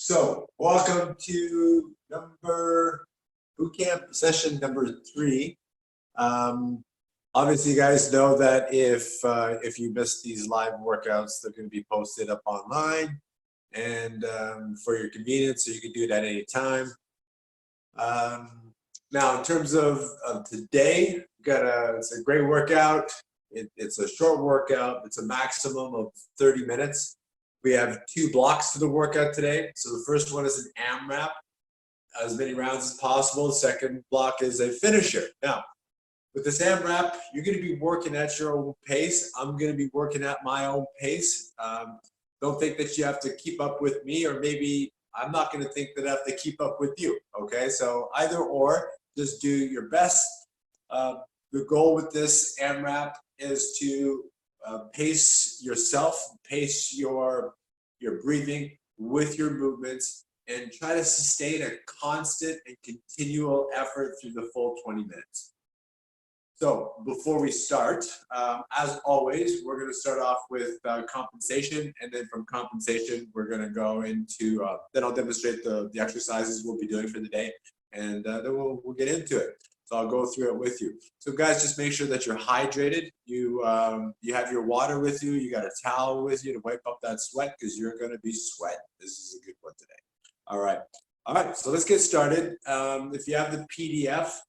So, welcome to Bootcamp session number 3. Obviously, you guys know that if you missed these live workouts, they're going to be posted up online and for your convenience, so you can do it at any time. Now, in terms of today, it's a great workout. It's a short workout. It's a maximum of 30 minutes. We have 2 blocks to the workout today. So the first one is an AMRAP, as many rounds as possible. The second block is a finisher. Now, with this AMRAP, you're going to be working at your own pace. I'm going to be working at my own pace. Don't think that you have to keep up with me, or maybe I'm not going to think that I have to keep up with you. Okay, so either or, just do your best. The goal with this AMRAP is to pace yourself, pace your breathing with your movements, and try to sustain a constant and continual effort through the full 20 minutes. So before we start, as always, we're going to start off with compensation, and then from compensation, we're going to go into, then I'll demonstrate the exercises we'll be doing for the day, and then we'll get into it. So I'll go through it with you. So guys, just make sure that you're hydrated. You have your water with you. You got a towel with you to wipe up that sweat, because you're going to be sweating. This is a good one today. All right. So let's get started. If you have the PDF,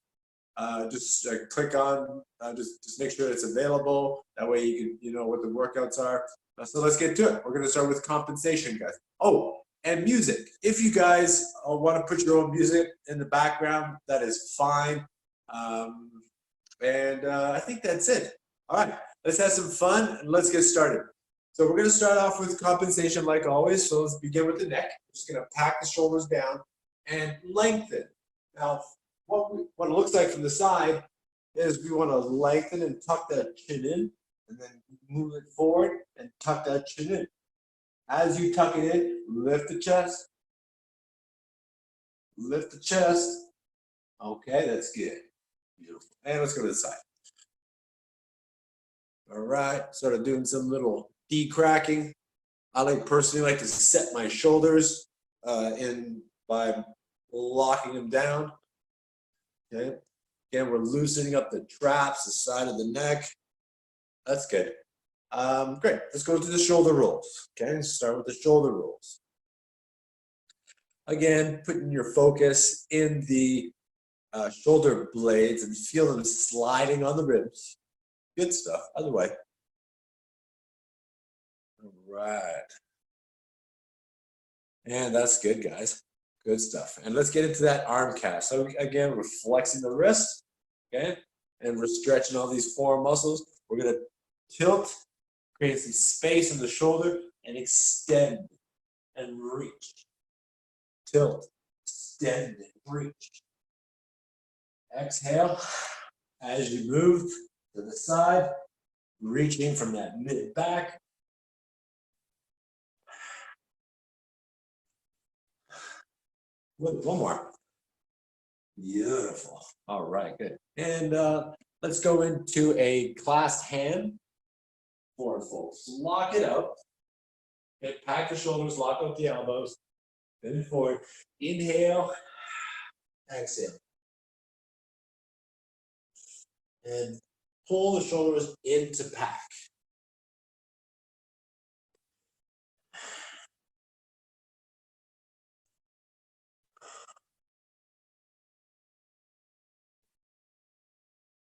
just click on, just make sure it's available. That way you know what the workouts are. So let's get to it. We're going to start with compensation, guys. Oh, and music. If you guys want to put your own music in the background, that is fine. I think that's it. All right, let's have some fun and let's get started. So we're going to start off with compensation like always. So let's begin with the neck. We're just going to pack the shoulders down and lengthen. Now, what it looks like from the side is we want to lengthen and tuck that chin in, and then move it forward and tuck that chin in. As you tuck it in, lift the chest. Lift the chest. Okay, that's good. Beautiful. And let's go to the side. All right, sort of doing some little de-cracking. I personally like to set my shoulders in by locking them down. Okay. Again, we're loosening up the traps, the side of the neck. That's good. Great. Let's go to the shoulder rolls. Okay, start with the shoulder rolls. Again, putting your focus in the shoulder blades and feel them sliding on the ribs. Good stuff. Other way. All right. And that's good, guys. Good stuff. And let's get into that arm cast. So again, we're flexing the wrist, okay? And we're stretching all these forearm muscles. We're going to tilt, create some space in the shoulder, and extend and reach. Tilt, extend, and reach. Exhale as you move to the side, reaching from that mid back. One more. Beautiful. All right, good. And let's go into a clasped hand for folks. Lock it out. Okay, pack the shoulders, lock out the elbows. Bend forward. Inhale. Exhale. And pull the shoulders into pack.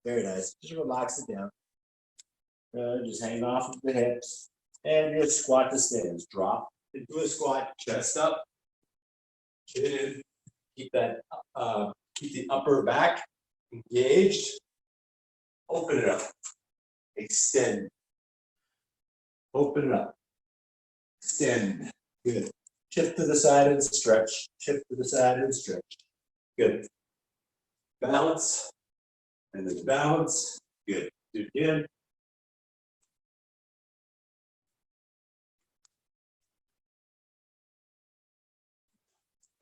Very nice. Just relax it down. Just hang off of the hips. And your squat to stands. Drop into a squat, chest up, chin in. Keep that. Keep the upper back engaged. Open it up. Extend. Open it up. Extend. Good. Shift to the side and stretch. Shift to the side and stretch. Good. Balance. And then balance. Good. Do it again.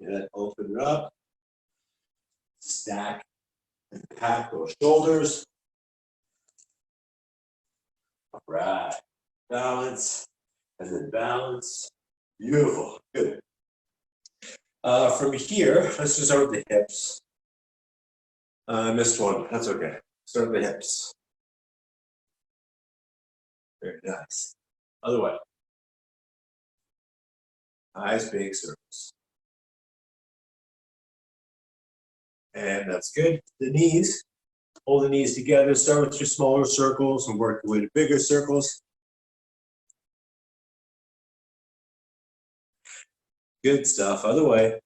Good. Open it up. Stack and pack those shoulders. All right. Balance. And then balance. Beautiful. Good. From here, let's just start with the hips. I missed one. That's okay. Start with the hips. Very nice. Other way. Nice big circles. And that's good. The knees. Hold the knees together. Start with your smaller circles and work your way to bigger circles. Good stuff. Other way.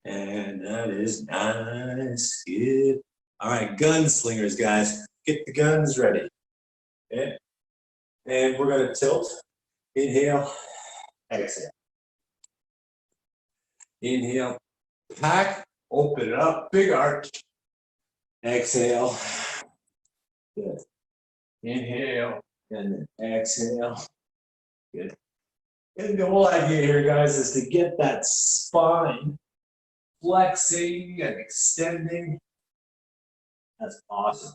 And that is nice. Good. All right, gunslingers, guys. Get the guns ready. Okay. And we're going to tilt. Inhale. Exhale. Inhale. Pack. Open it up. Big arch. Exhale. Good. Inhale. And then exhale. Good. And the whole idea here, guys, is to get that spine flexing and extending. That's awesome.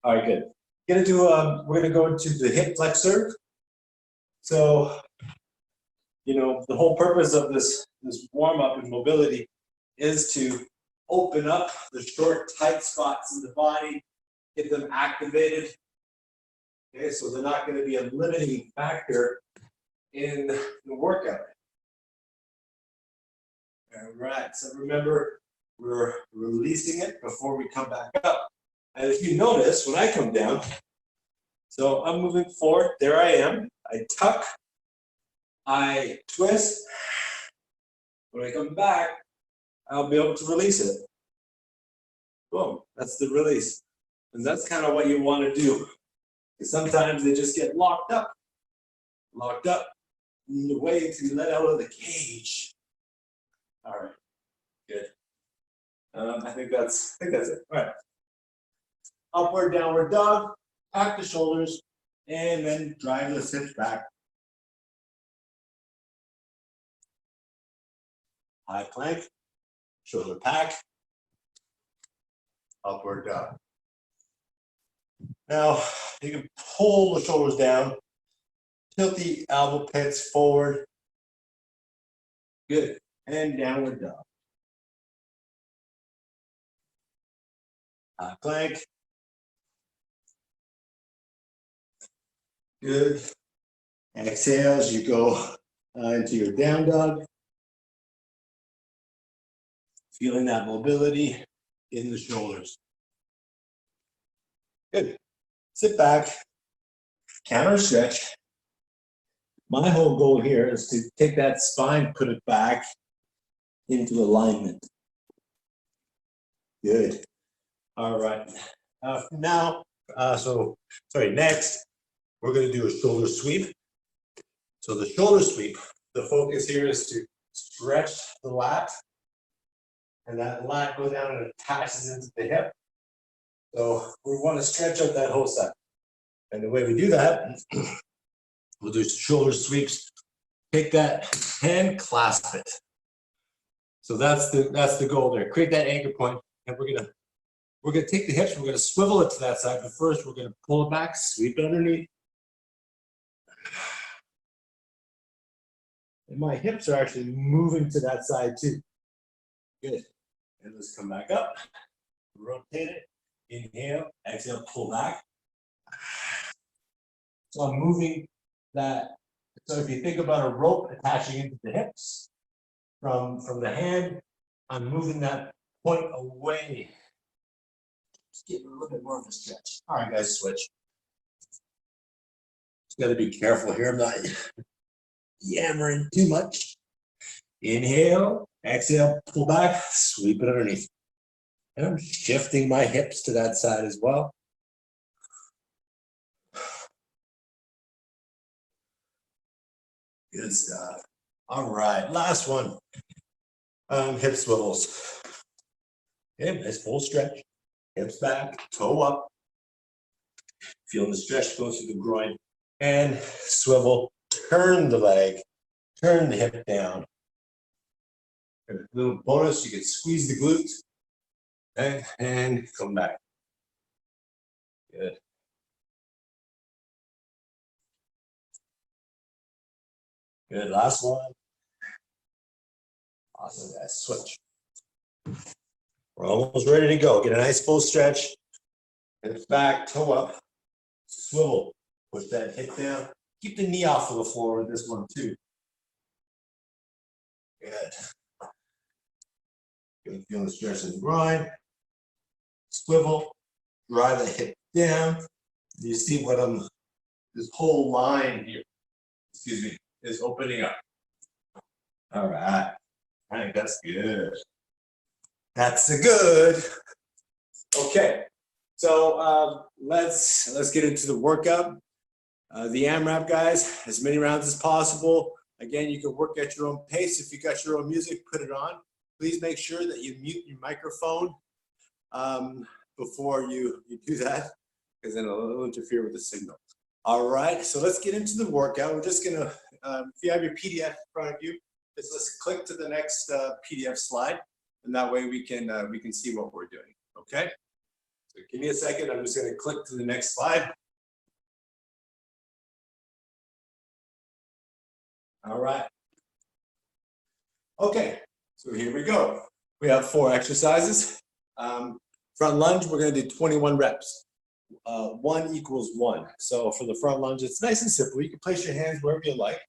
All right, good. We're gonna go into the hip flexor. So, you know, the whole purpose of this warm up and mobility is to open up the short, tight spots in the body, get them activated. Okay, so they're not going to be a limiting factor in the workout. All right, so remember, we're releasing it before we come back up. And if you notice, when I come down, so I'm moving forward, there I am. I tuck, I twist. When I come back, I'll be able to release it. Boom, that's the release. And that's kind of what you want to do. Because sometimes they just get locked up. You need a way to let out of the cage. All right, good. I think that's it. All right. Upward, downward dog. Pack the shoulders, and then drive the hips back. High plank, shoulder pack, upward dog. Now, you can pull the shoulders down, tilt the elbow pits forward. Good. And downward dog. High plank. Good. Exhale as you go into your down dog. Feeling that mobility in the shoulders. Good. Sit back, counter stretch. My whole goal here is to take that spine, put it back into alignment. Good. All right. Next, we're going to do a shoulder sweep. So the shoulder sweep, the focus here is to stretch the lat, and that lat goes down and attaches into the hip. So we want to stretch out that whole side. And the way we do that, we'll do shoulder sweeps. Take that hand, clasp it. So that's the goal there. Create that anchor point, and we're gonna take the hips. We're gonna swivel it to that side, but first we're gonna pull it back, sweep it underneath. And my hips are actually moving to that side too. Good. And let's come back up. Rotate it. Inhale. Exhale. Pull back. So I'm moving that. So if you think about a rope attaching into the hips from the hand, I'm moving that point away. Just getting a little bit more of a stretch. All right, guys, switch. Just got to be careful here. I'm not yammering too much. Inhale, exhale, pull back, sweep it underneath. And I'm shifting my hips to that side as well. Good stuff. All right, last one. Hip swivels. Okay, nice full stretch. Hips back, toe up. Feeling the stretch go through the groin. And swivel, turn the leg, turn the hip down. A little bonus, you can squeeze the glutes. Okay, and come back. Good. Good, last one. Awesome, guys, switch. We're almost ready to go. Get a nice full stretch. Hips back, toe up, swivel. Push that hip down. Keep the knee off of the floor with this one too. Good. Good, feel the stretch in the groin. Swivel, drive the hip down. You see what this whole line here, excuse me, is opening up. All right. All right, that's good. That's a good. Okay, so let's get into the workout. The AMRAP, guys, as many rounds as possible. Again, you can work at your own pace. If you got your own music, put it on. Please make sure that you mute your microphone before you do that, because then it'll interfere with the signal. All right, so let's get into the workout. We're just gonna, if you have your PDF in front of you, let's click to the next PDF slide, and that way we can see what we're doing. Okay. So give me a second. I'm just gonna click to the next slide. All right. Okay, so here we go. We have 4 exercises. Front lunge, we're going to do 21 reps. 1 equals 1. So for the front lunge, it's nice and simple. You can place your hands wherever you like.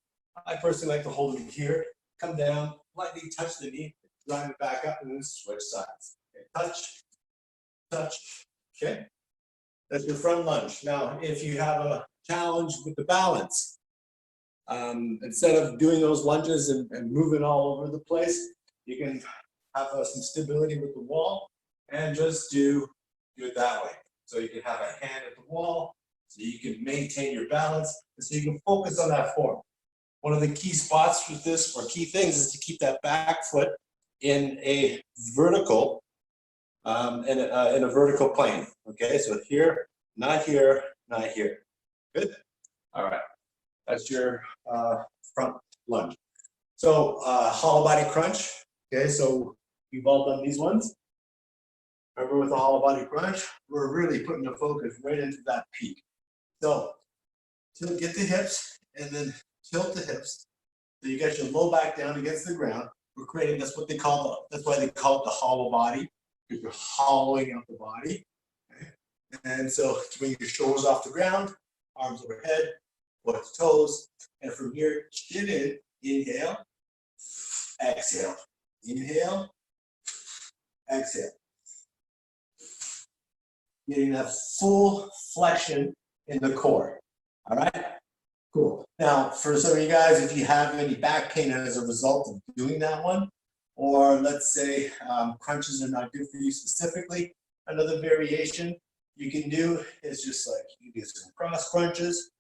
I personally like to hold it here, come down, lightly touch the knee, drive it back up, and then switch sides. Okay, touch, touch. Okay, that's your front lunge. Now, if you have a challenge with the balance, instead of doing those lunges and moving all over the place, you can have some stability with the wall and just do it that way. So you can have a hand at the wall, so you can maintain your balance, and so you can focus on that form. One of the key spots with this, or key things, is to keep that back foot in a vertical, in a vertical plane. Okay, so here, not here, not here. Good. All right. That's your front lunge. So hollow body crunch. Okay, so we've all done these ones. Remember, with the hollow body crunch, we're really putting the focus right into that peak. So get the hips and then tilt the hips. So you get your low back down against the ground. We're creating, that's what they call that's why they call it the hollow body, because you're hollowing out the body. Okay? And so bring your shoulders off the ground, arms overhead, point to toes, and from here, chin in, inhale, exhale, inhale, exhale. Getting that full flexion in the core. All right, cool. Now, for some of you guys, if you have any back pain as a result of doing that one, or let's say crunches are not good for you specifically, another variation you can do is just like you can do some cross crunches,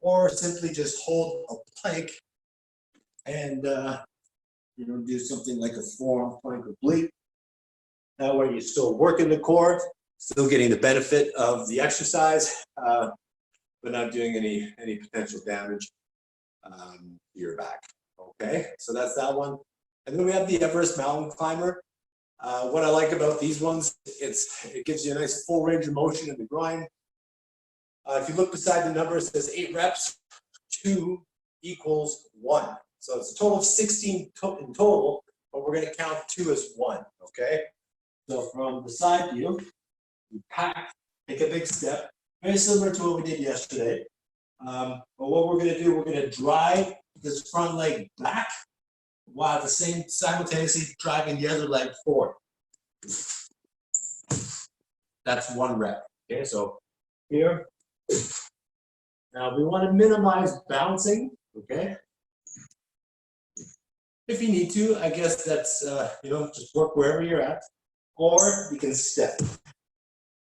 or simply just hold a plank and do something like a forearm plank oblique. That way you're still working the core, still getting the benefit of the exercise, but not doing any potential damage to your back. Okay, so that's that one. And then we have the Everest Mountain Climber. What I like about these ones, it gives you a nice full range of motion in the groin. If you look beside the number, it says 8 reps, 2 equals 1. So it's a total of 16 in total, but we're going to count 2 as 1, okay? So from the side view, we pack, take a big step, very similar to what we did yesterday. But what we're going to do, we're going to drive this front leg back, while at the same simultaneously driving the other leg forward. That's 1 rep, okay? So here. Now we want to minimize bouncing, okay? If you need to, I guess that's, just work wherever you're at, or you can step,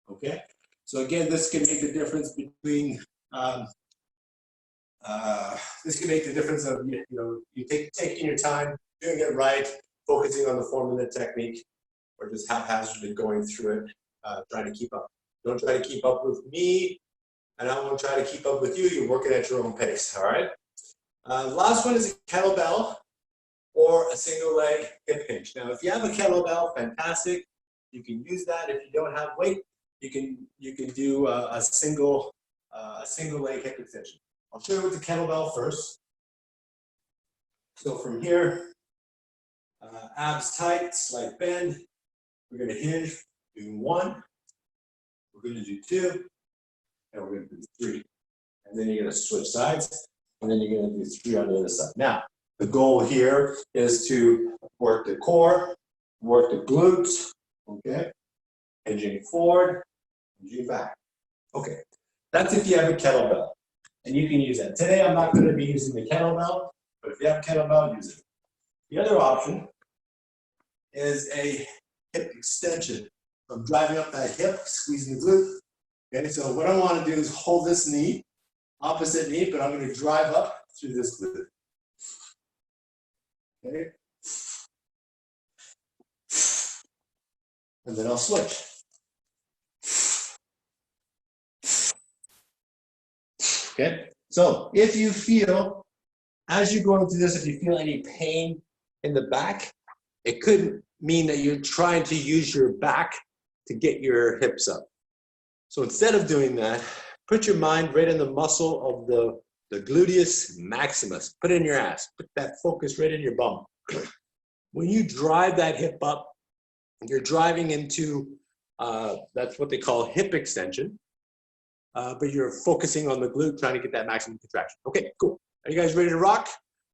okay? So again, this can make the difference between, this can make the difference of, you taking your time, doing it right, focusing on the form and the technique, or just haphazardly going through it, trying to keep up. Don't try to keep up with me, and I won't try to keep up with you. You're working at your own pace, all right? Last one is a kettlebell or a single leg hip hinge. Now, if you have a kettlebell, fantastic. You can use that. If you don't have weight, you can do a single leg hip extension. I'll show you with the kettlebell first. So from here, abs tight, slight bend. We're going to hinge, do 1. We're going to do 2. And we're going to do 3. And then you're going to switch sides. And then you're going to do 3 on the other side. Now, the goal here is to work the core, work the glutes, okay? Hinging forward, hinging back. Okay, that's if you have a kettlebell. And you can use that. Today, I'm not going to be using the kettlebell, but if you have a kettlebell, use it. The other option is a hip extension. I'm driving up that hip, squeezing the glute. Okay, so what I want to do is hold this knee, opposite knee, but I'm going to drive up through this glute. Okay. And then I'll switch. Okay, so if you feel, as you're going through this, if you feel any pain in the back, it could mean that you're trying to use your back to get your hips up. So instead of doing that, put your mind right in the muscle of the gluteus maximus. Put it in your ass. Put that focus right in your bum. When you drive that hip up, you're driving into, that's what they call hip extension. But you're focusing on the glute, trying to get that maximum contraction. Okay, cool. Are you guys ready to rock?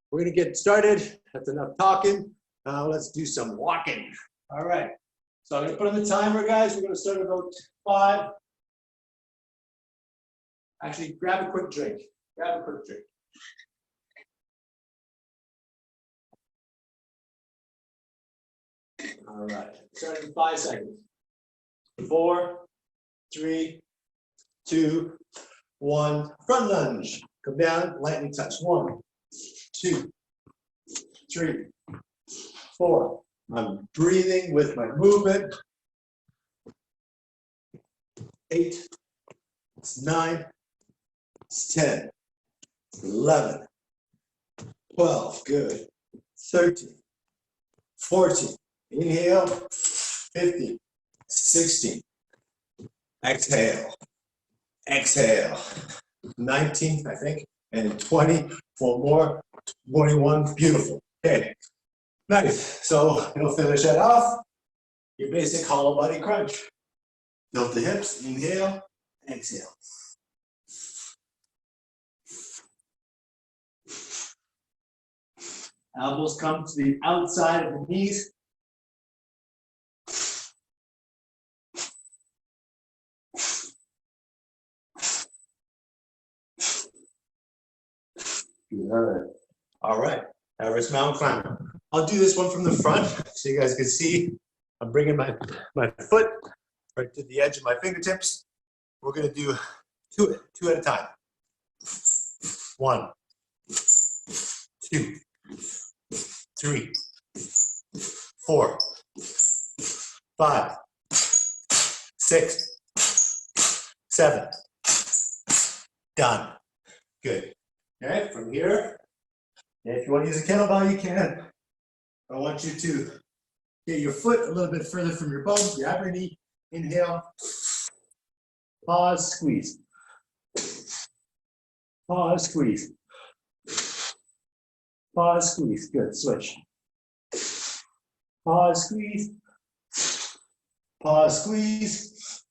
We're gonna get started. That's enough talking. Now let's do some walking. All right. So I'm gonna put on the timer, guys. We're gonna start at about 5. Actually, grab a quick drink. Grab a quick drink. All right. Starting in 5 seconds. 4, 3, 2, 1. Front lunge. Come down, lightly touch. 1, 2, 3, 4. I'm breathing with my movement. 8. It's 9. It's 10. 11. 12. Good. 13. 14. Inhale. 15. 16. Exhale. Exhale. 19, I think, and 20. 4 more. 21. Beautiful. Okay. Nice. So you'll finish that off. Your basic hollow body crunch. Tilt the hips. Inhale. Exhale. Elbows come to the outside of the knees. Good. All right. Everest Mountain Climber. I'll do this one from the front so you guys can see. I'm bringing my foot right to the edge of my fingertips. We're going to do two at a time. 1, 2, 3, 4, 5, 6, 7. Done. Good. Okay, from here, if you want to use a kettlebell, you can. I want you to get your foot a little bit further from your bum, grab your knee, inhale, pause, squeeze. Pause, squeeze. Pause, squeeze. Good, switch. Pause, squeeze. Pause, squeeze.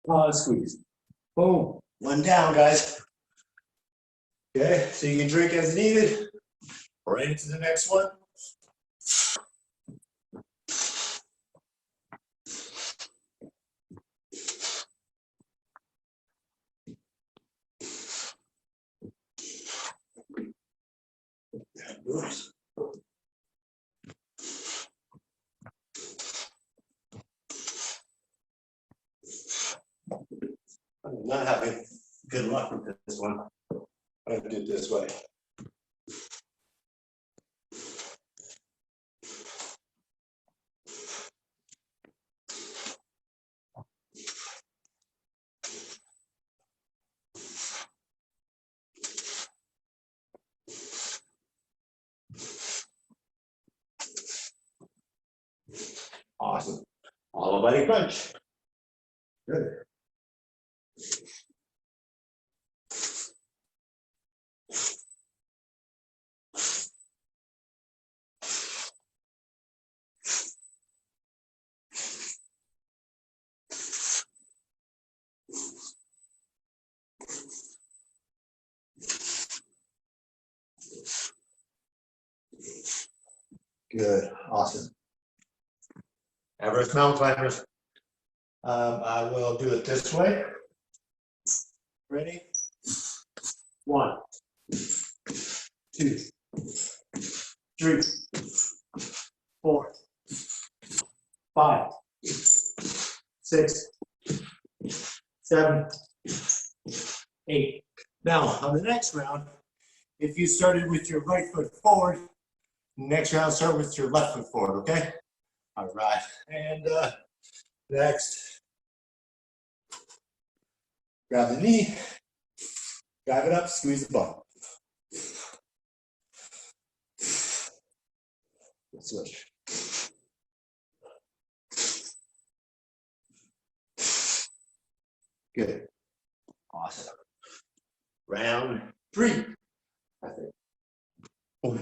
Pause, squeeze. Boom. 1 down, guys. Okay, so you can drink as needed. Right into the next one. Oops. I'm not having good luck with this one. I'm gonna do it this way. Awesome. All body crunch. Good. Good, awesome. Everest mountain climbers. I will do it this way. Ready? 1, 2, 3, 4, 5, 6, 7, 8. Now, on the next round, if you started with your right foot forward, next round start with your left foot forward, okay? All right, and next, grab the knee, drive it up, squeeze the bum. Switch. Good. Awesome. Round 3. I think. 1.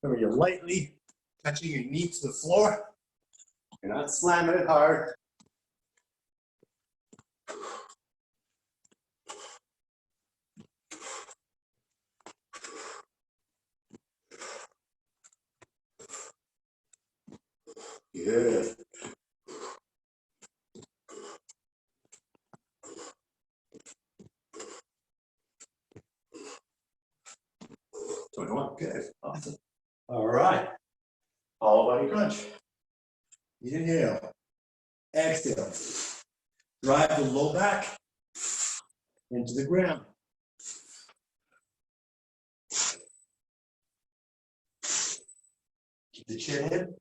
Remember, you're lightly touching your knee to the floor. You're not slamming it hard. Good. Good. Awesome. All right. All body crunch. Inhale. Exhale. Drive the low back into the ground. Keep the chin in.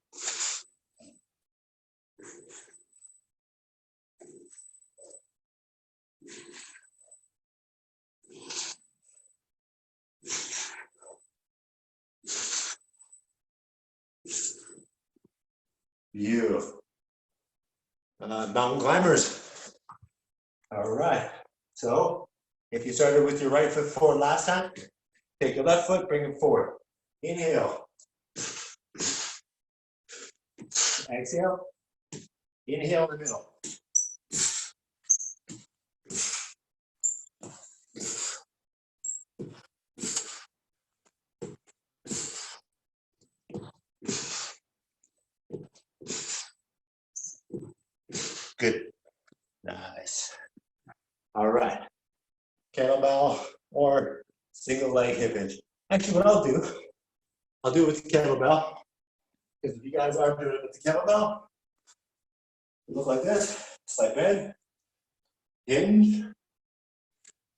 Beautiful. Mountain climbers. All right. So if you started with your right foot forward last time, take your left foot, bring it forward. Inhale. Exhale. Inhale in the middle. Good. Nice. All right. Kettlebell or single leg hip hinge. Actually, what I'll do it with the kettlebell. Because if you guys are doing it with the kettlebell, it look like this. Slight bend, hinge,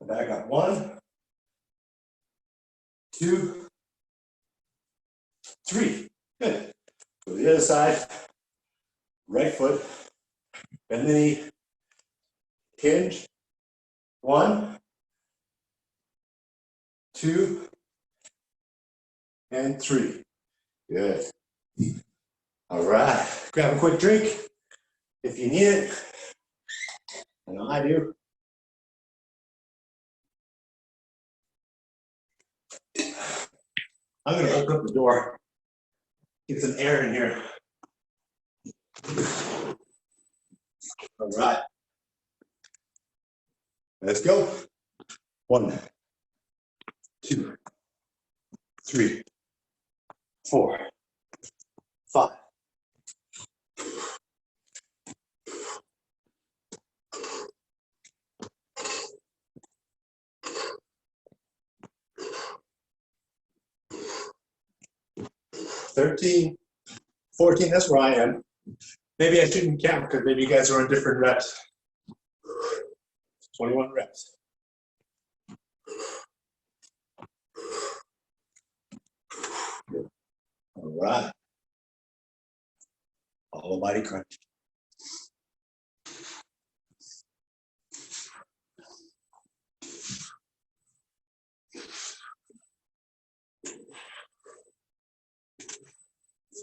and back up. 1, 2, 3. Good. Go to the other side. Right foot, bend the knee, hinge. 1, 2, and 3. Good. All right. Grab a quick drink if you need it. I know I do. I'm going to open up the door. Get some air in here. All right. Let's go. 1, 2, 3, 4, 5. 13, 14, that's where I am. Maybe I shouldn't count because maybe you guys are on different reps. 21 reps. All right. All body crunch.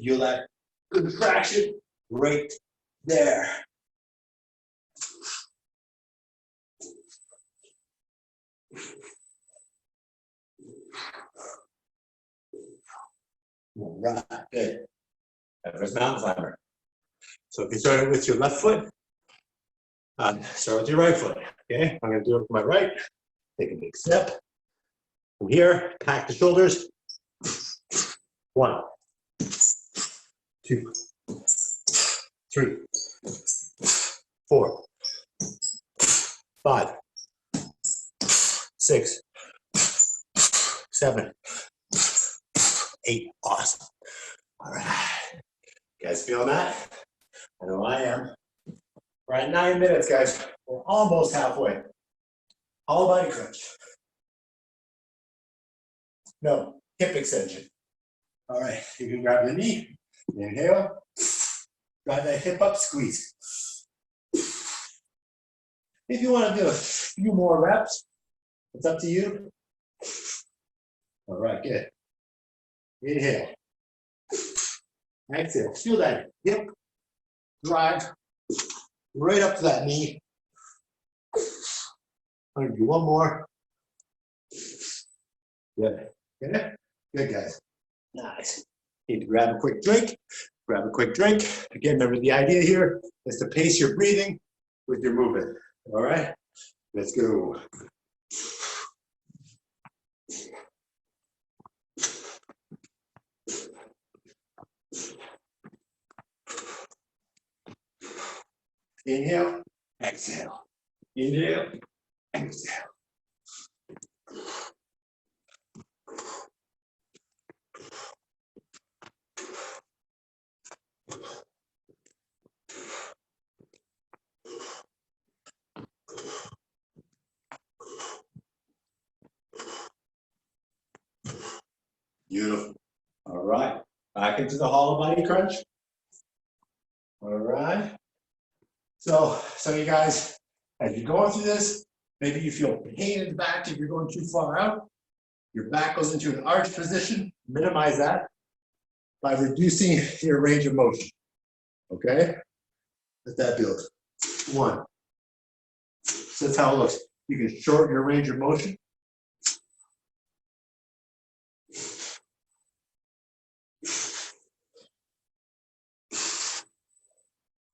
Feel that good traction right there. All right, good. Everest mountain climber. So if you start with your left foot, start with your right foot. Okay, I'm going to do it with my right. Take a big step. From here, pack the shoulders. 1, 2, 3, 4, 5, 6, 7, 8. Awesome. All right. You guys feeling that? I know I am. We're at 9 minutes, guys. We're almost halfway. All body crunch. No, hip extension. All right, you can grab the knee. Inhale. Drive that hip up, squeeze. If you want to do a few more reps, it's up to you. All right, good. Inhale. Exhale. Feel that hip drive right up to that knee. I'm going to do one more. Good. Good, good, guys. Nice. Need to grab a quick drink. Grab a quick drink. Again, remember the idea here is to pace your breathing with your movement. All right, let's go. Inhale, exhale. Inhale, exhale. Beautiful. All right, back into the hollow body crunch. All right. So you guys, as you're going through this, maybe you feel pain in the back if you're going too far out. Your back goes into an arch position. Minimize that by reducing your range of motion. Okay? Let that build. 1. So that's how it looks. You can shorten your range of motion.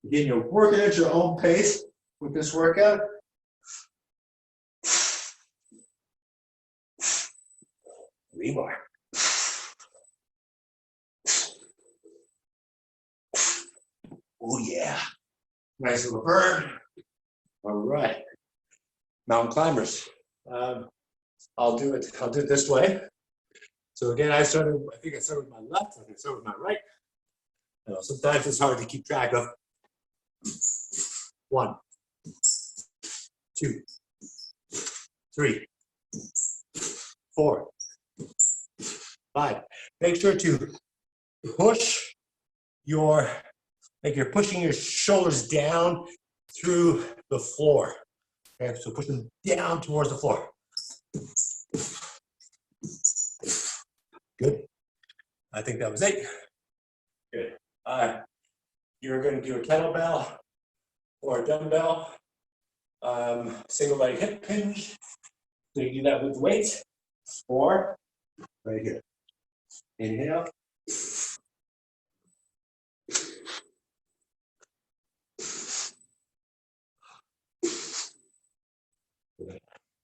Again, you're working at your own pace with this workout. Three more. Oh yeah. Nice little burn. All right. Mountain climbers. I'll do it this way. So again, I think I started with my left, I can start with my right. You know, sometimes it's hard to keep track of. 1, 2, 3, 4, 5. Make sure to push like you're pushing your shoulders down through the floor. Okay, so push them down towards the floor. Good. I think that was 8. Good. You're going to do a kettlebell or a dumbbell, single leg hip hinge. So you do that with weight, or right here. Inhale.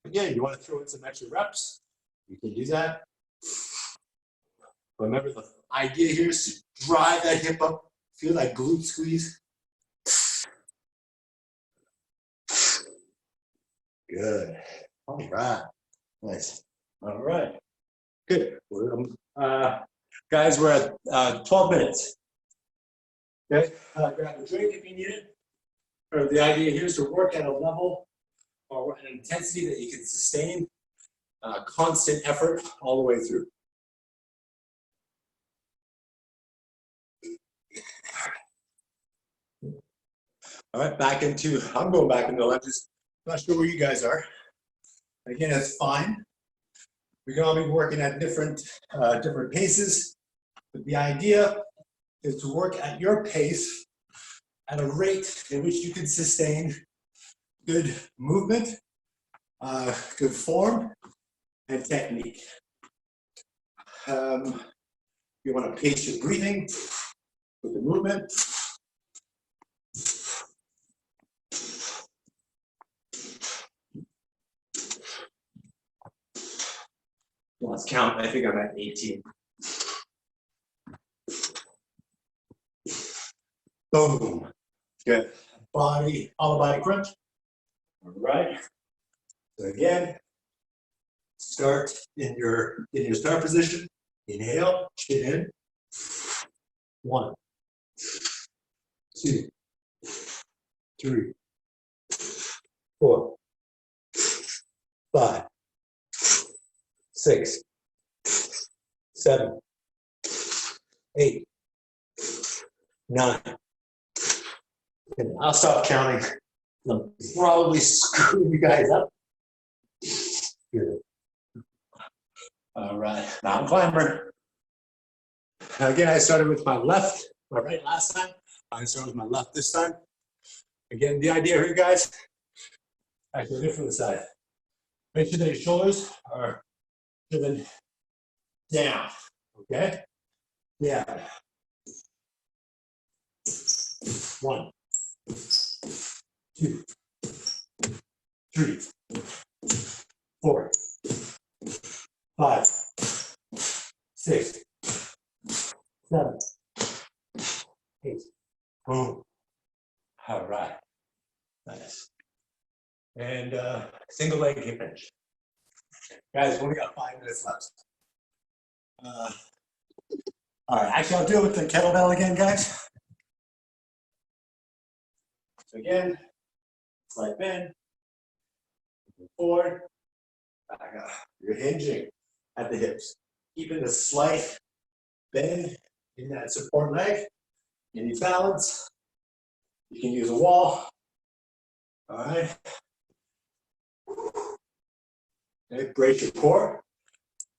Again, you want to throw in some extra reps, you can do that. Remember, the idea here is to drive that hip up, feel that glute squeeze. Good. All right. Nice. All right. Good. Guys, we're at 12 minutes. Okay. Grab a drink if you need it. The idea here is to work at a level or an intensity that you can sustain, constant effort all the way through. All right, I'm going back into lunges. Not sure where you guys are. Again, it's fine. We can all be working at different paces, but the idea is to work at your pace at a rate in which you can sustain good movement, good form, and technique. You want to pace your breathing with the movement. Lost count. I think I'm at 18. Boom. Good. Body, all body crunch. All right. So again, start in your start position. Inhale, chin in. 1, 2, 3, 4, 5, 6, 7, 8, 9. And I'll stop counting. I'm probably screwing you guys up. Good. All right, mountain climber. Again, I started with my left, my right last time. I started with my left this time. Again, the idea here, guys, actually do it from the side. Make sure that your shoulders are driven down, okay? Yeah. 1, 2, 3, 4, 5, 6, 7, 8. Boom. All right. Nice. And single leg hip hinge. Guys, we only got 5 minutes left. All right, actually, I'll do it with the kettlebell again, guys. So again, slight bend, forward, back up. You're hinging at the hips, keeping a slight bend in that support leg. You need balance. You can use a wall. All right. Okay, brace your core.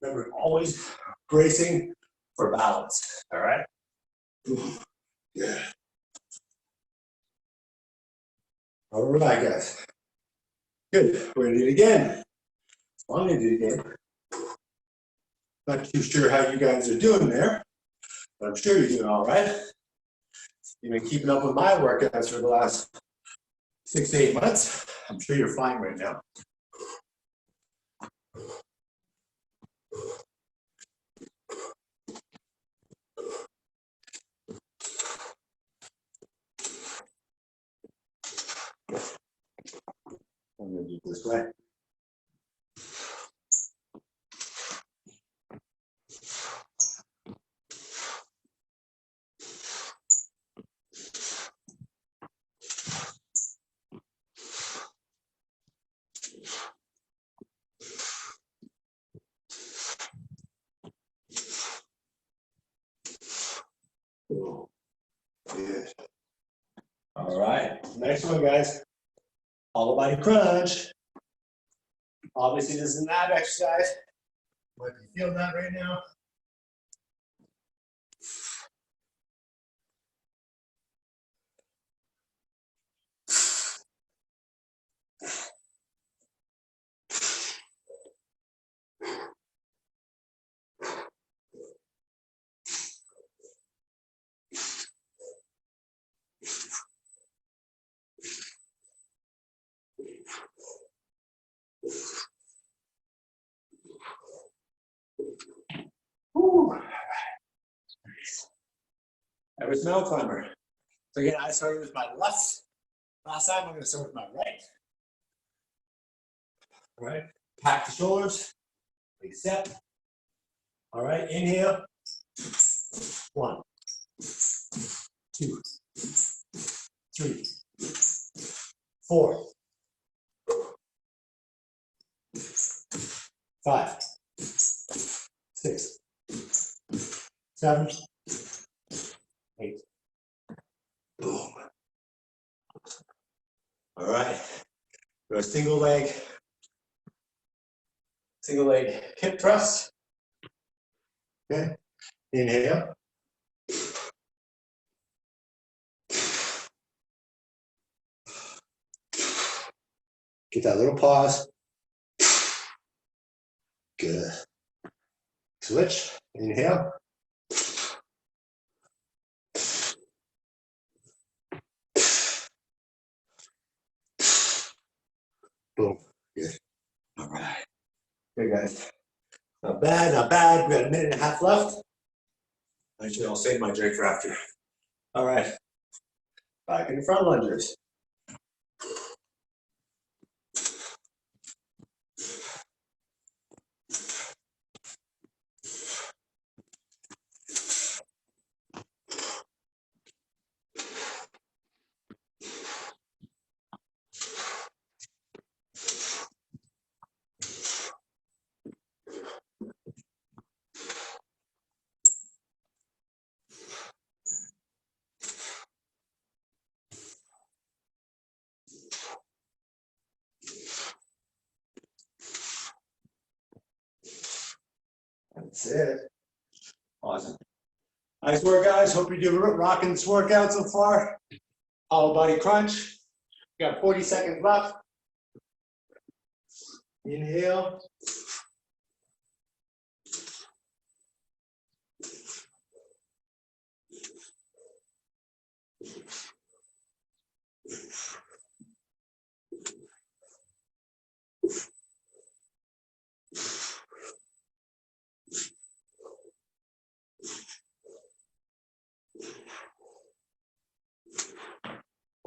Remember, always bracing for balance. All right. Yeah. All right, guys. Good. We're gonna do it again. I'm gonna do it again. Not too sure how you guys are doing there, but I'm sure you're doing all right. You've been keeping up with my workouts for the last 6 to 8 months. I'm sure you're fine right now. I'm gonna do it this way. Good. All right, next one, guys. All body crunch. Obviously, this is an ab exercise. Might be feeling that right now. Whew. I was mountain climber. So again, I started with my left. Last time, I'm going to start with my right. All right, pack the shoulders, big step. All right, inhale. 1, 2, 3, 4, 5, 6, 7, 8. Boom. All right. Go single leg hip thrust. Okay. Inhale. Get that little pause. Good. Switch. Inhale. Boom. Good. All right. Okay, guys. Not bad, not bad. We got a minute and a half left. Actually, I'll save my drink for after. All right. Back in the front lungers. That's it. Awesome. Nice work, guys. Hope you're rocking this workout so far. Hollow body crunch. We got 40 seconds left. Inhale.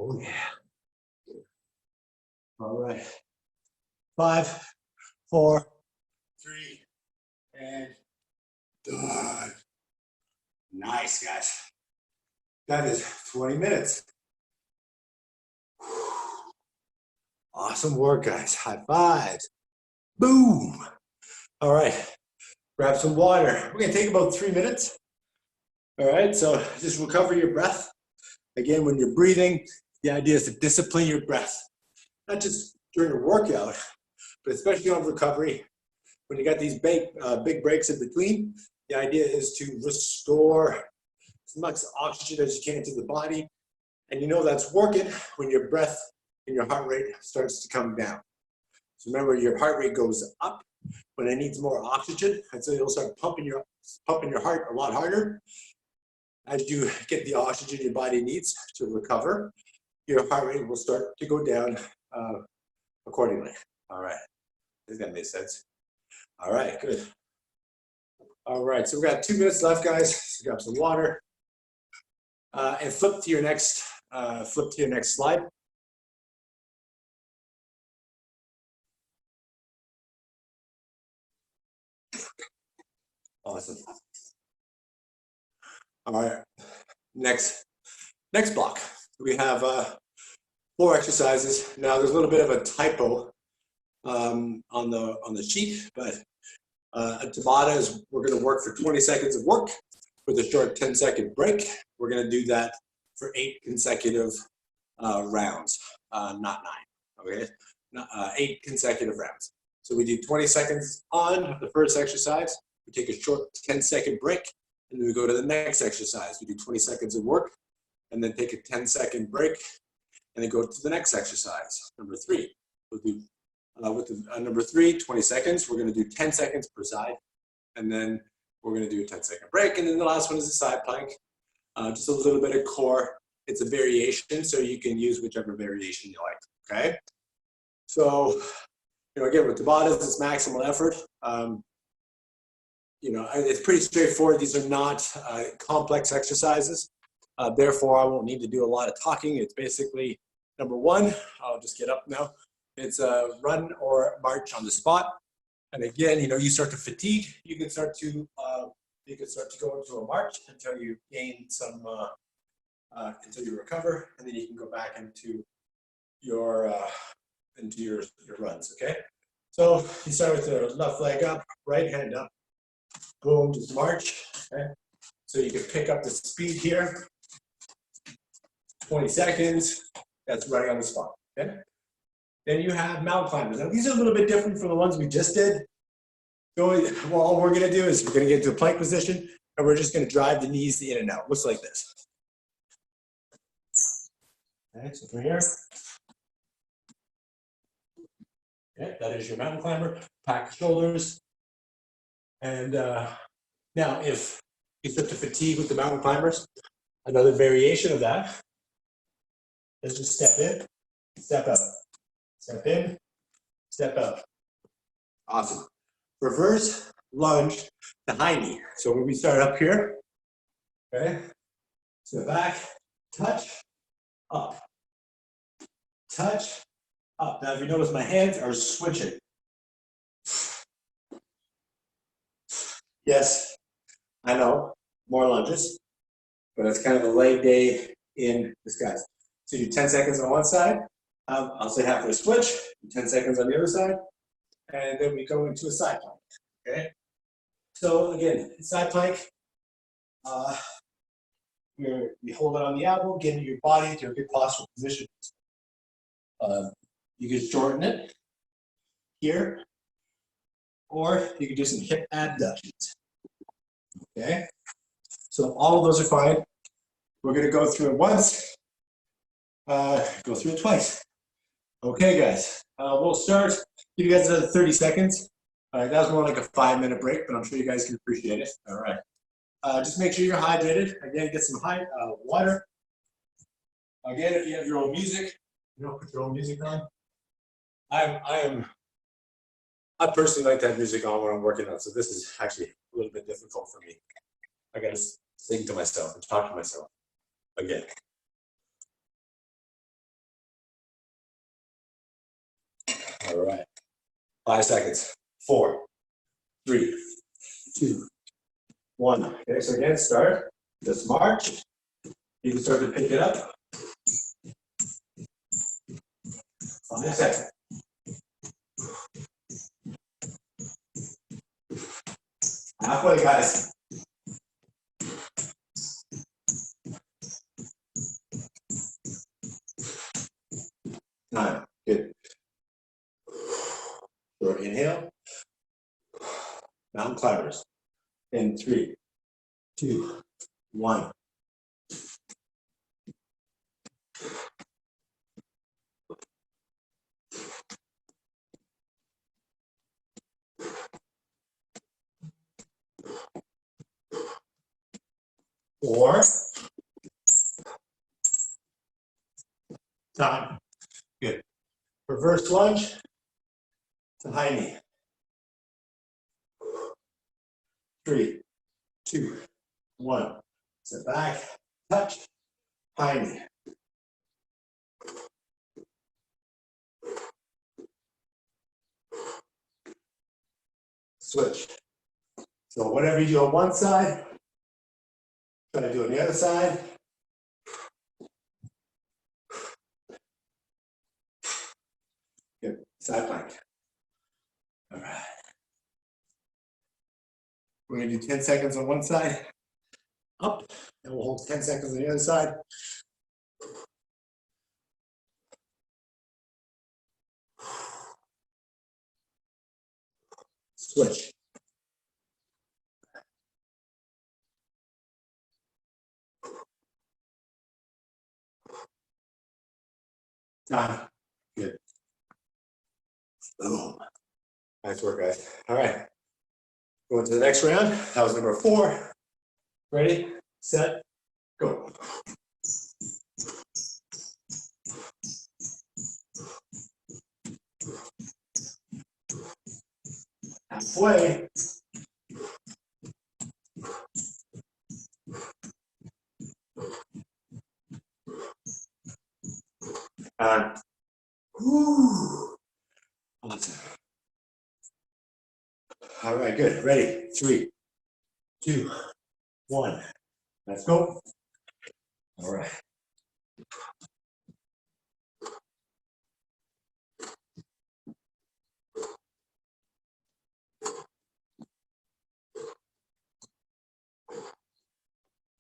Oh yeah. All right. 5, 4, 3, and done. Nice, guys. That is 20 minutes. Awesome work, guys. High fives. Boom. All right. Grab some water. We're gonna take about 3 minutes. All right, so just recover your breath. Again, when you're breathing, the idea is to discipline your breath. Not just during a workout, but especially on recovery. When you got these big breaks in between, the idea is to restore as much oxygen as you can to the body. And you know that's working when your breath and your heart rate starts to come down. So remember, your heart rate goes up when it needs more oxygen, and so you'll start pumping your heart a lot harder. As you get the oxygen your body needs to recover, your heart rate will start to go down accordingly. All right, I think that makes sense. All right, good. All right, so we've got 2 minutes left, guys. So grab some water and flip to your next slide. Awesome. All right, next block. We have 4 exercises. Now there's a little bit of a typo on the sheet, but a Tabata is we're going to work for 20 seconds of work with a short 10-second break. We're going to do that for 8 consecutive rounds, not 9. Okay, 8 consecutive rounds. So we do 20 seconds on the first exercise. We take a short 10-second break, and then we go to the next exercise. We do 20 seconds of work, and then take a 10-second break, and then go to the next exercise, number 3. We'll do number 3, 20 seconds. We're going to do 10 seconds per side, and then we're going to do a 10-second break, and then the last one is a side plank. Just a little bit of core. It's a variation, so you can use whichever variation you like. Okay. So, again, with Tabatas, it's maximal effort. It's pretty straightforward. These are not complex exercises. Therefore, I won't need to do a lot of talking. It's basically, number 1, I'll just get up now. It's a run or march on the spot. And again, you start to fatigue. You can start to go into a march until you gain some, until you recover, and then you can go back into your runs. Okay. So you start with the left leg up, right hand up. Boom, just march. Okay. So you can pick up the speed here. 20 seconds. That's running on the spot. Okay. Then you have mountain climbers. Now these are a little bit different from the ones we just did. So all we're going to do is we're going to get into a plank position, and we're just going to drive the knees in and out. Looks like this. Okay, so from here. Okay, that is your mountain climber. Pack the shoulders. And now if you start to fatigue with the mountain climbers, another variation of that is just step in, step out. Step in, step out. Awesome. Reverse lunge to high knee. So when we start up here, okay, so back, touch, up, touch, up. Now if you notice my hands are switching. Yes, I know, more lunges, but it's kind of a leg day in disguise. So you do 10 seconds on one side, I'll say halfway switch, 10 seconds on the other side, and then we go into a side plank, okay? So again, side plank, we hold it on the elbow, get into your body to a good postural position. You can shorten it here, or you can do some hip abductions, okay? So all of those are fine. We're gonna go through it once, go through it twice. Okay, guys, we'll start, give you guys another 30 seconds. All right, that was more like a 5-minute break, but I'm sure you guys can appreciate it. All right. Just make sure you're hydrated. Again, get some water. Again, if you have your own music, put your own music on. I personally like to have music on when I'm working out, so this is actually a little bit difficult for me. I gotta sing to myself and talk to myself again. All right, 5 seconds. 4, 3, 2, 1. Okay, so again, start. Just march. You can start to pick it up. 5 seconds. Halfway, guys. Time. Good. Short inhale. Mountain climbers. In 3, 2, 1. Four. Time. Good. Reverse lunge to high knee. 3, 2, 1. Sit back, touch, high knee. Switch. So whatever you do on one side, try to do on the other side. Good. Side plank. All right. We're going to do 10 seconds on one side, up, and we'll hold 10 seconds on the other side. Switch. Time. Good. Boom. Nice work, guys. All right. Going to the next round. That was number 4. Ready, set, go. Halfway. Woo. Awesome. All right, good. Ready? 3, 2, 1. Let's go. All right.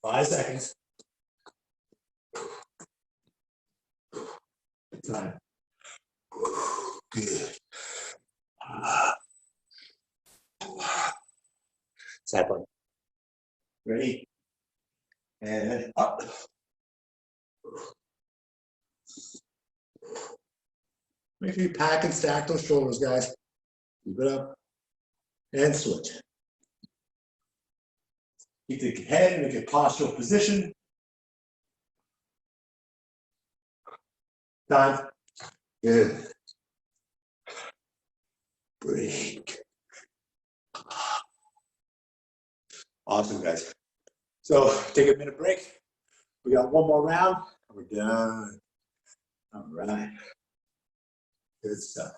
Five seconds. Time. Good. Side plank. Ready? And up. Make sure you pack and stack those shoulders, guys. Keep it up. And switch. Keep the head in a good postural position. Time. Good. Break. Awesome, guys. So take a minute break. We got one more round and we're done. All right. Good stuff.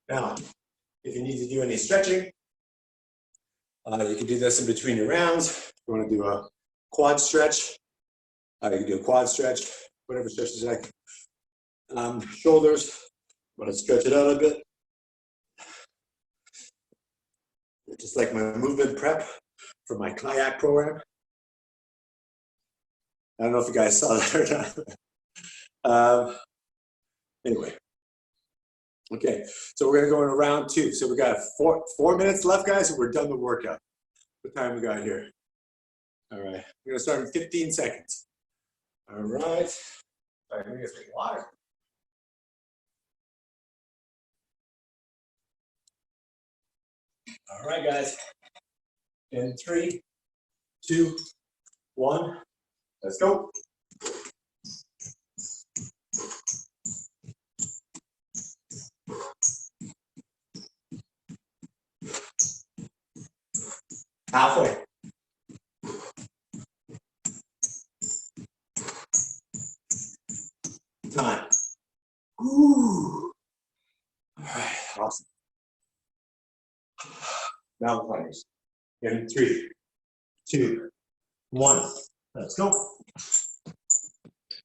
Now, if you need to do any stretching, you can do this in between your rounds. If you want to do a quad stretch, you can do a quad stretch, whatever stretches you like. Shoulders, want to stretch it out a bit. Just like my movement prep for my kayak program. I don't know if you guys saw that or not. Anyway. Okay, so we're gonna go into round two. So we got four minutes left, guys, and we're done the workout. What time we got here? All right, we're gonna start in 15 seconds. All right. All right, let me get some water. All right, guys. In 3, 2, 1, let's go. Halfway. Time. Ooh. All right, awesome. Now climbers. In 3, 2, 1, let's go.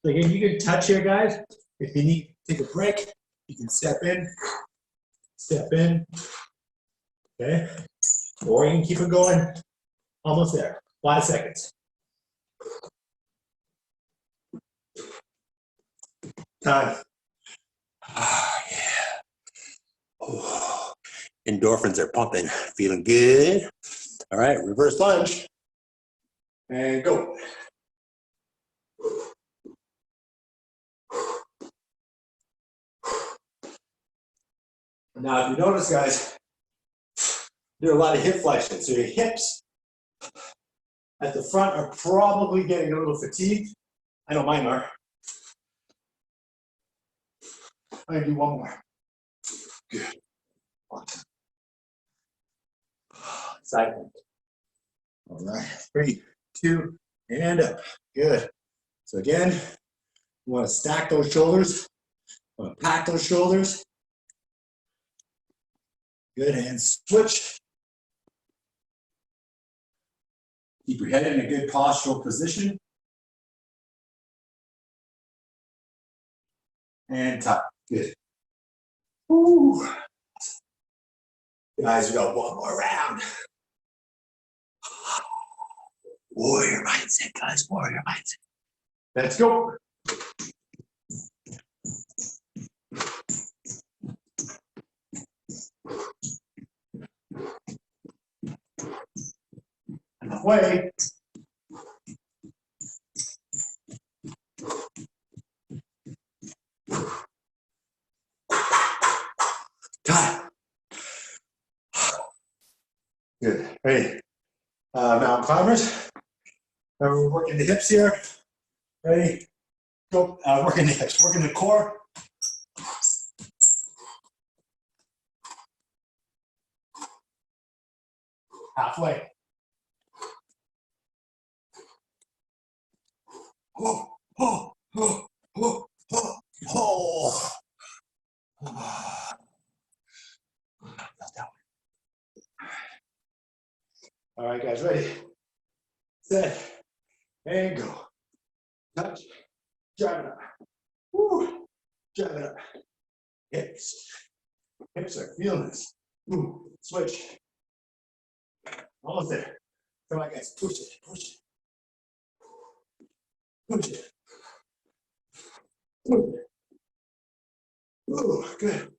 Again, you can touch here, guys. If you need to take a break, you can step in, okay? Or you can keep it going, almost there, 5 seconds. Time. Ah, yeah. Oh, endorphins are pumping, feeling good. All right, reverse lunge, and go. Now, if you notice, guys, there are a lot of hip flexion, so your hips at the front are probably getting a little fatigued. I know mine are. I'm gonna do one more. Good. Side bend. All right, 3, 2, and up. Good. So again, you want to stack those shoulders. You want to pack those shoulders. Good, and switch. Keep your head in a good postural position. And top. Good. Woo. Guys, we got one more round. Warrior mindset, guys, warrior mindset. Let's go. Halfway. Time. Good. Ready? Mountain climbers. Now we're working the hips here. Ready? Go. Working the hips. Working the core. Halfway. Oh, oh, oh, oh, oh, oh. All right, guys, ready? Set, and go. Touch, drive it up. Woo, drive it up. Hips. Hips are feeling this. Ooh, switch. Almost there. Come on, guys, push it, push it. Push it. Push it. Ooh, good.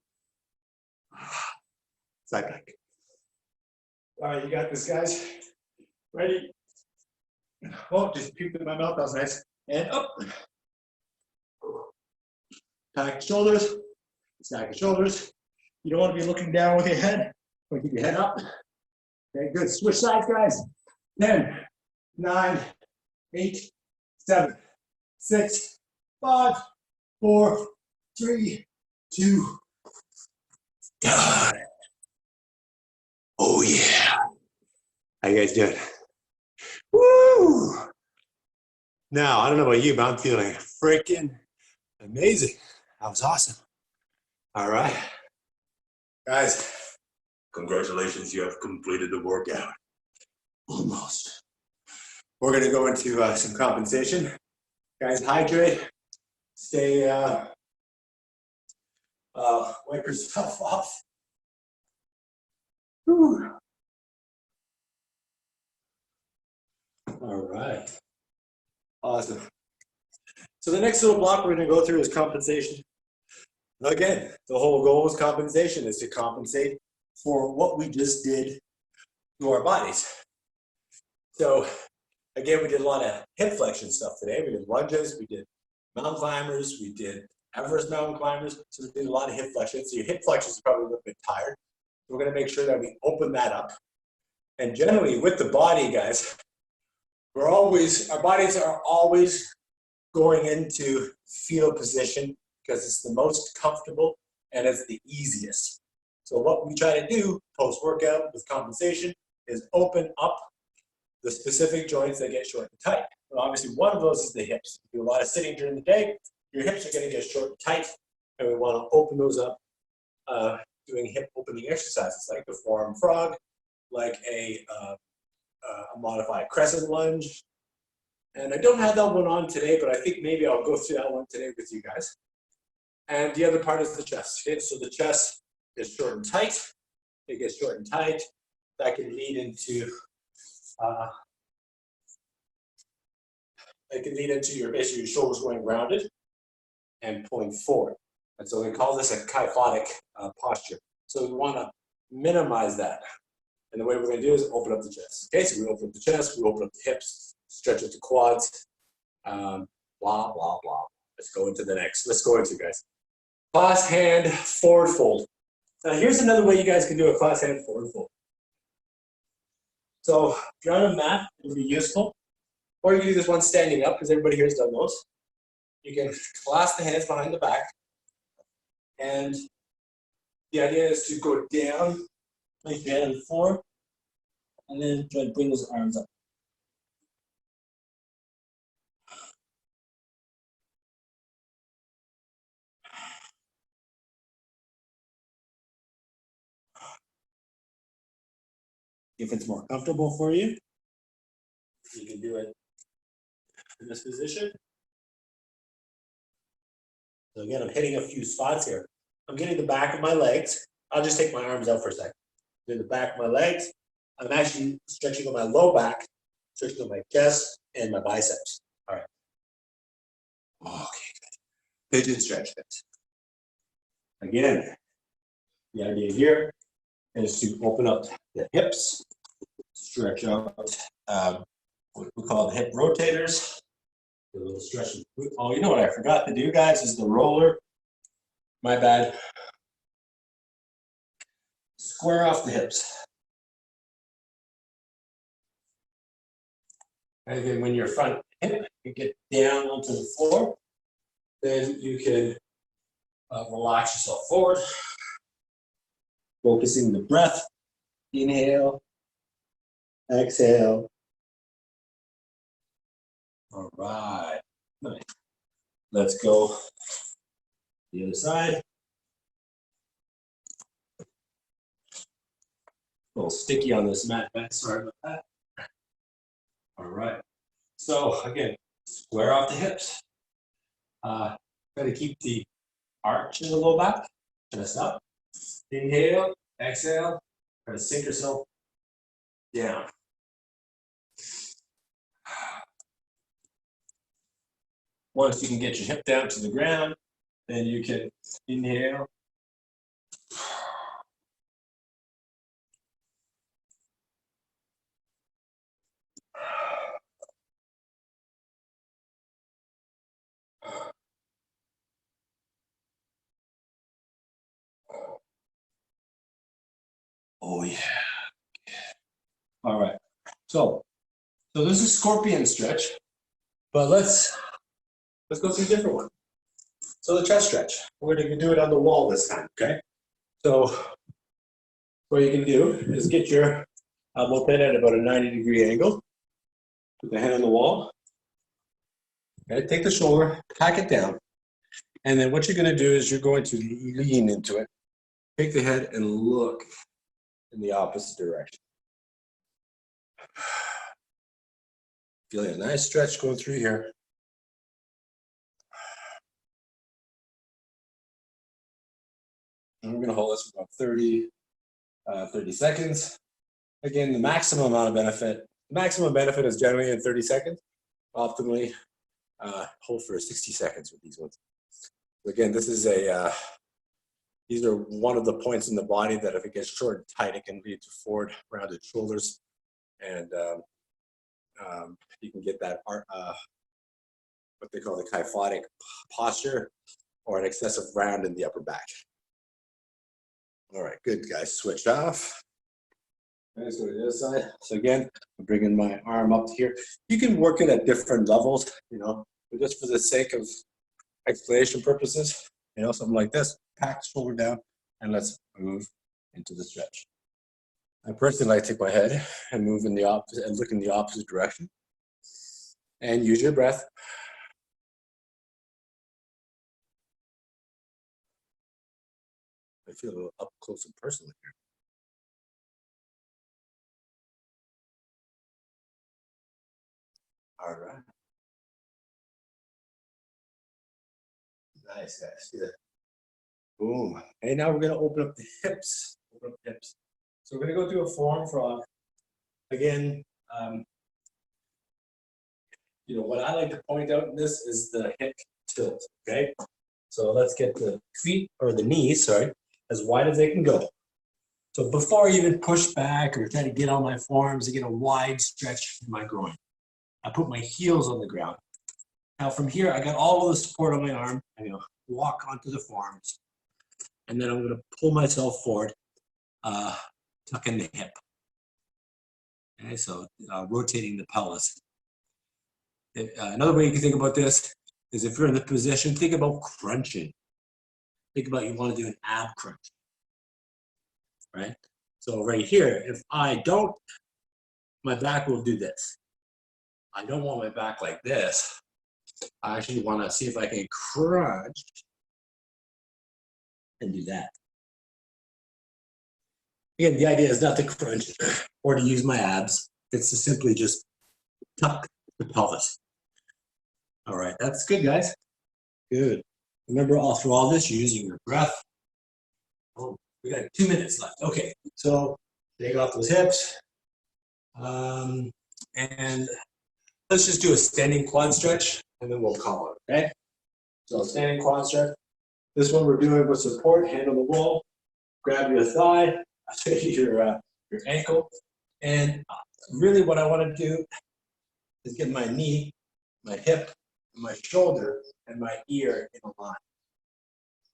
Side back. All right, you got this, guys. Ready? Oh, just puked in my mouth. That was nice. And up. Stack shoulders. Stack your shoulders. You don't want to be looking down with your head. But keep your head up. Okay, good. Switch sides, guys. 10, 9, 8, 7, 6, 5, 4, 3, 2. Done. Oh yeah. How you guys doing? Woo! Now, I don't know about you, but I'm feeling freaking amazing. That was awesome. All right. Guys, congratulations, you have completed the workout. Almost. We're gonna go into some compensation. Guys, hydrate. Stay, wipe yourself off. Whew. All right. Awesome. So the next little block we're gonna go through is compensation. Again, the whole goal is compensation, is to compensate for what we just did to our bodies. So again, we did a lot of hip flexion stuff today. We did lunges, we did mountain climbers, we did Everest mountain climbers. So we did a lot of hip flexion. So your hip flexion is probably a little bit tired. We're gonna make sure that we open that up. And generally with the body, guys, our bodies are always going into fetal position because it's the most comfortable and it's the easiest. So what we try to do post-workout with compensation is open up the specific joints that get short and tight. Well, obviously one of those is the hips. If you do a lot of sitting during the day, your hips are gonna get short and tight, and we wanna open those up doing hip opening exercises like the forearm frog, like a modified crescent lunge. And I don't have that one on today, but I think maybe I'll go through that one today with you guys. And the other part is the chest. Okay, so the chest is short and tight. It gets short and tight. That can lead into your basically your shoulders going rounded and pulling forward. And so we call this a kyphotic posture. So we want to minimize that. And the way we're going to do is open up the chest. Okay, so we open up the chest, we open up the hips, stretch out the quads, blah, blah, blah. Let's go into the next. Let's go into, guys. Class hand forward fold. Now here's another way you guys can do a class hand forward fold. So if you're on a mat, it would be useful. Or you can do this one standing up, because everybody here has done those. You can clasp the hands behind the back. And the idea is to go down, place your hand on the floor, and then try to bring those arms up. If it's more comfortable for you, you can do it in this position. So again, I'm hitting a few spots here. I'm getting the back of my legs. I'll just take my arms out for a second. Do the back of my legs. I'm actually stretching on my low back, stretching on my chest and my biceps. All right. Okay, good. Pigeon stretch this. Again, the idea here is to open up the hips, stretch out what we call the hip rotators. A little stretch. Oh, you know what I forgot to do, guys, is the roller. My bad. Square off the hips. And then when your front hip, you get down onto the floor, then you can relax yourself forward. Focusing the breath. Inhale. Exhale. All right. Nice. Let's go the other side. A little sticky on this mat, sorry about that. All right. So again, square off the hips. Try to keep the arch in the low back. Chest up. Inhale, exhale. Try to sink yourself down. Once you can get your hip down to the ground, then you can inhale. Oh yeah. All right. So this is scorpion stretch, but let's go through a different one. So the chest stretch. We're going to do it on the wall this time, okay? So what you can do is get your both in at about a 90-degree angle. Put the hand on the wall. Okay, take the shoulder, pack it down. And then what you're going to do is you're going to lean into it. Take the head and look in the opposite direction. Feeling a nice stretch going through here. And we're going to hold this for about 30 seconds. Again, the maximum amount of benefit. Maximum benefit is generally in 30 seconds. Optimally, hold for 60 seconds with these ones. So again, this is these are one of the points in the body that if it gets short and tight, it can lead to forward rounded shoulders. And you can get that what they call the kyphotic posture or an excessive round in the upper back. All right, good guys, switch off. Let's go to the other side. So again, I'm bringing my arm up here. You can work it at different levels, you know, but just for the sake of explanation purposes, you know, something like this, pack the shoulder down and let's move into the stretch. I personally like to take my head and move in the opposite and look in the opposite direction and use your breath. I feel a little up close and personal here. All right. Nice, guys. See that? Boom. And now we're going to open up the hips. Open up the hips. So we're going to go through a forearm frog. Again, you know, what I like to point out in this is the hip tilt, okay? So let's get the feet, or the knees, sorry, as wide as they can go. So before I even push back or try to get on my forearms to get a wide stretch in my groin, I put my heels on the ground. Now from here, I got all of the support on my arm. I'm going to walk onto the forearms. And then I'm going to pull myself forward, tuck in the hip. Okay, so rotating the pelvis. Another way you can think about this is if you're in the position, think about crunching. Think about you want to do an ab crunch, right? So right here, if I don't, my back will do this. I don't want my back like this. I actually want to see if I can crunch and do that. Again, the idea is not to crunch or to use my abs. It's to simply just tuck the pelvis. All right, that's good, guys. Good. Remember, all through all this, you're using your breath. Oh, we got 2 minutes left. Okay, so take off those hips. And let's just do a standing quad stretch, and then we'll call it, okay? So standing quad stretch. This one we're doing with support, hand on the wall. Grab your thigh, your ankle. And really what I want to do is get my knee, my hip, my shoulder, and my ear in a line,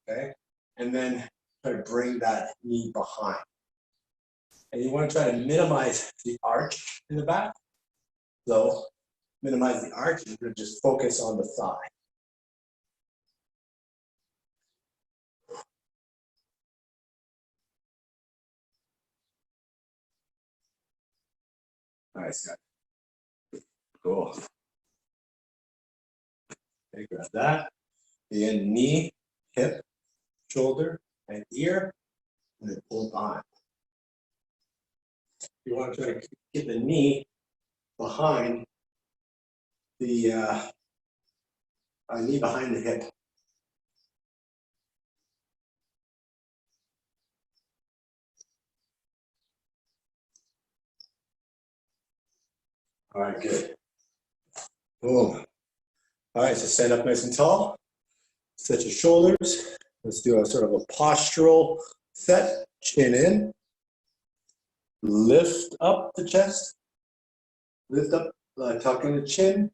okay? And then try to bring that knee behind. And you want to try to minimize the arch in the back. So minimize the arch, you're going to just focus on the thigh. Nice, guys. Cool. Okay, grab that. Again, knee, hip, shoulder, and ear, and then pull behind. You want to try to get the knee behind the knee behind the hip. All right, good. Boom. All right, so stand up nice and tall. Set your shoulders. Let's do a sort of a postural set. Chin in. Lift up the chest. Lift up, tuck in the chin.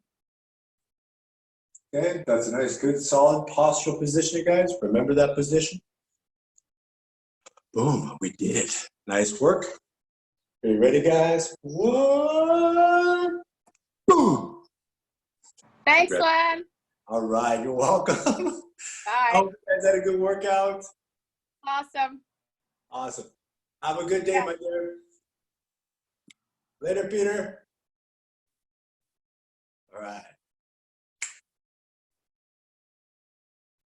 Okay, that's a nice, good, solid postural position, guys. Remember that position. Boom, we did it. Nice work. Are you ready, guys? One. Boom. Thanks, Len. All right, you're welcome. Bye. I hope you guys had a good workout. Awesome. Awesome. Have a good day, my dear. Later, Peter.